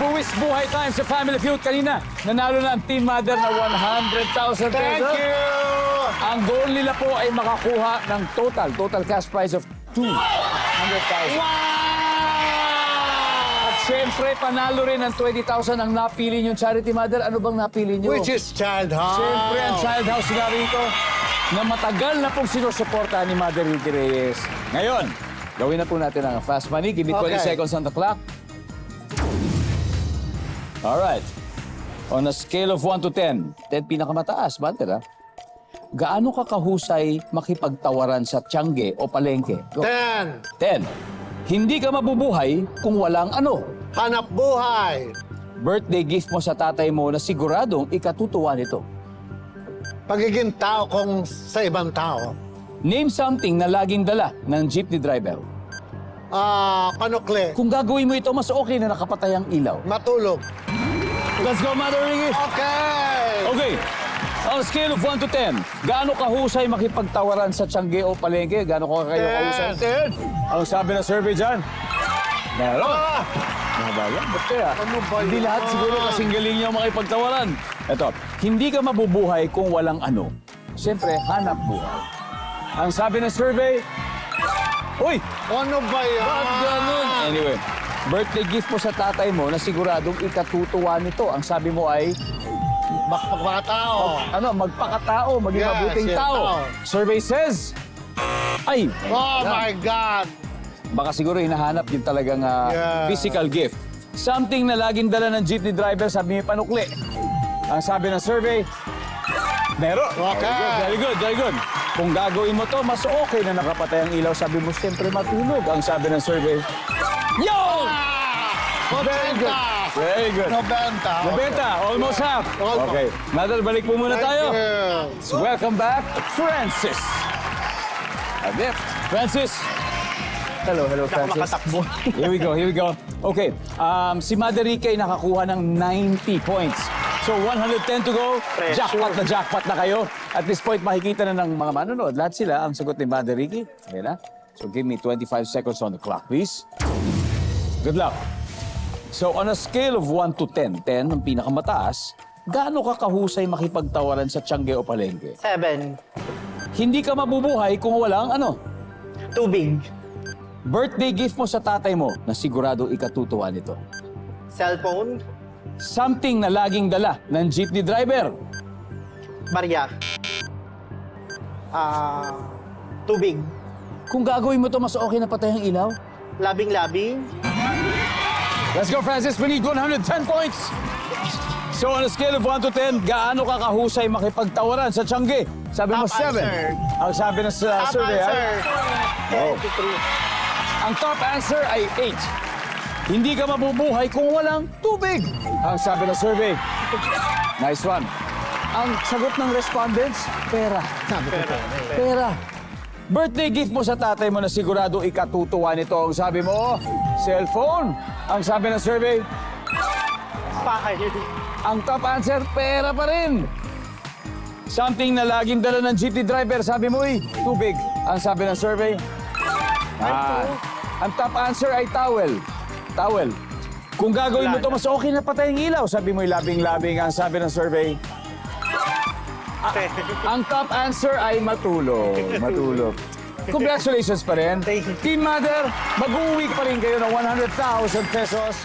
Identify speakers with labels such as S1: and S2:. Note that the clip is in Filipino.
S1: Buwis buhay time sa Family Feud. Kanina, nanalo na ang Team Mother na 100,000 pesos.
S2: Thank you!
S1: Ang goal nila po ay makakuha ng total cash prize of 200,000.
S2: Wow!
S1: At syempre, panalo rin ng 20,000 ang napili niyong Charity Mother. Ano bang napili niyo?
S2: Which is Child House.
S1: Siyempre, ang Child House nga rito na matagal na pong sinusuporta ni Mother Ricky Reyes. Ngayon, gawin na po natin ang fast money. Give me 20
S2: Okay.
S1: seconds on the clock. Alright. On a scale of 1 to 10, 10 pinakamataas, Mother, ha? Gaano ka kahusay makipagtawaran sa tiyangge o palengke? Go.
S2: 10.
S1: 10. Hindi ka mabubuhay kung walang ano.
S2: Hanap buhay.
S1: Birthday gift mo sa tatay mo na siguradong ikatutuwa nito.
S2: Pagiging tao kung sa ibang tao.
S1: Name something na laging dala ng jeepney driver.
S2: Panukli.
S1: Kung gagawin mo ito, mas okay na nakapatay ang ilaw.
S2: Matulog.
S1: Let's go, Mother Ricky!
S2: Okay!
S1: Okay. On a scale of 1 to 10, gaano kahusay makipagtawaran sa tiyangge o palengke? Gaano ka kayo kahusay?
S2: 10.
S1: Ang sabi ng survey dyan? Meron.
S2: Ah!
S1: Mahaba yan. Ba't kaya?
S2: Ano ba
S1: Hindi
S2: yan?
S1: lahat siguro kasing galing niyo makipagtawaran. Ito, hindi ka mabubuhay kung walang ano. Siyempre, hanap buhay. Ang sabi ng survey, uy!
S2: Ano ba yan?
S1: Bakit ganun? Anyway, birthday gift mo sa tatay mo na siguradong ikatutuwa nito. Ang sabi mo ay,
S2: Bakbakatao.
S1: magpakatao, maging
S2: Yes,
S1: mabuting
S2: yes,
S1: tao.
S2: tao.
S1: Survey says, ay,
S2: Oh my God!
S1: baka siguro hinahanap yung talagang
S2: Yeah.
S1: physical gift. Something na laging dala ng jeepney driver, sabi niya panukli. Ang sabi ng survey, meron.
S2: Okay.
S1: Very good, very good. Kung gagawin mo to, mas okay na nakapatay ang ilaw. Sabi mo, siyempre matulog. Ang sabi ng survey, yo! Very good. Very good.
S2: 90.
S1: Nabenta, almost half.
S2: Almost.
S1: Okay, Nadal, balik po muna tayo. So welcome back, Francis. Agip, Francis. Hello, Francis.
S2: Makatakbo.
S1: Here we go. Okay, si Mother Ricky ay nakakuha ng 90 points. So 110 to go. Jackpot na kayo. At this point, makikita na ng mga manonood. Lahat sila ang sagot ni Mother Ricky. Ayan na. So give me 25 seconds on the clock, please. Good luck. So on a scale of 1 to 10, 10 ang pinakamataas, gaano ka kahusay makipagtawaran sa tiyangge o palengke?
S3: 7.
S1: Hindi ka mabubuhay kung walang ano.
S3: Tubig.
S1: Birthday gift mo sa tatay mo na sigurado ikatutuwa nito.
S3: Cellphone.
S1: Something na laging dala ng jeepney driver.
S3: Barya. Tubig.
S1: Kung gagawin mo to, mas okay na patay ang ilaw.
S3: Labing-labing.
S1: Let's go, Francis. We need 110 points. So on a scale of 1 to 10, gaano ka kahusay makipagtawaran sa tiyangge? Sabi mo,
S3: Top
S1: 7.
S3: answer.
S1: Ang sabi ng survey,
S3: answer.
S1: Oh. Ang top answer ay 8. Hindi ka mabubuhay kung walang tubig. Ang sabi ng survey. Nice one. Ang sagot ng respondents, pera. Pera. Birthday gift mo sa tatay mo na sigurado ikatutuwa nito. Ang sabi mo, cellphone. Ang sabi ng survey,
S3: Fire.
S1: ang top answer, pera pa rin. Something na laging dala ng jeepney driver, sabi mo, tubig. Ang sabi ng survey, ang top answer ay towel. Towel. Kung gagawin mo to, mas okay na patay ang ilaw. Sabi mo, labing-labing. Ang sabi ng survey, ang top answer ay matulog. Matulog. Congratulations pa rin.
S3: Thank you.
S1: Team Mother, mag-uwi pa rin kayo ng 100,000 pesos.